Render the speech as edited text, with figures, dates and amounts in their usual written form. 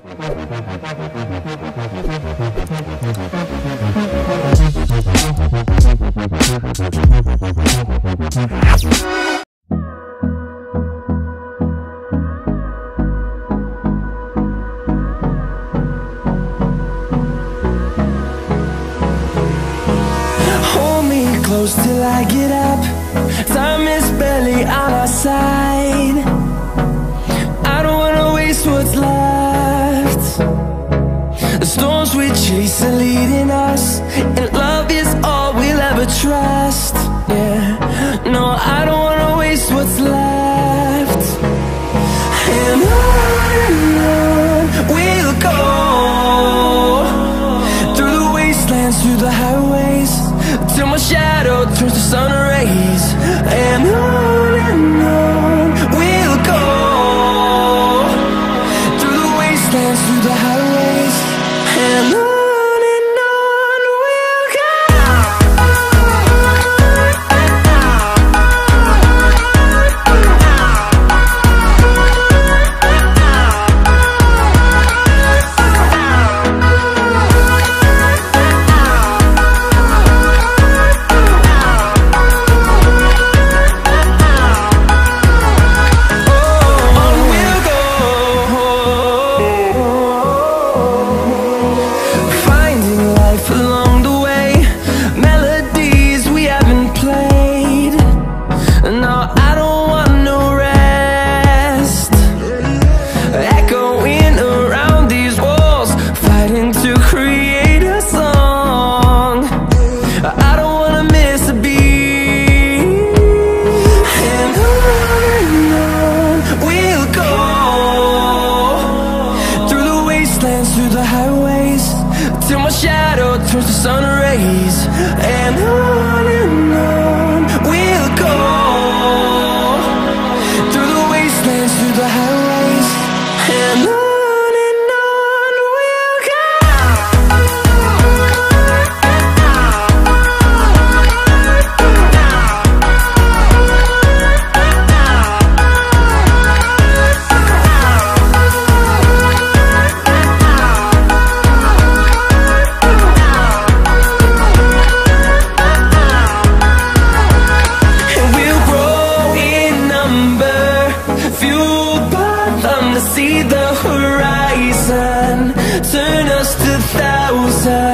Hold me close till I get up. Time is barely on our side. I don't wanna waste what's left. The storms we chase are leading us, and love is all we'll ever trust. Yeah, no, I don't wanna waste what's left. And on we'll go, through the wastelands, through the highways, till my shadow turns to sun rays. And on we'll go, through the wastelands, through the highways, and on we'll go. Through the highways, till my shadow turns to sun rays. And on we'll go, through the wastelands, through the highways, and on we'll go. See the horizon, turn us to thousands.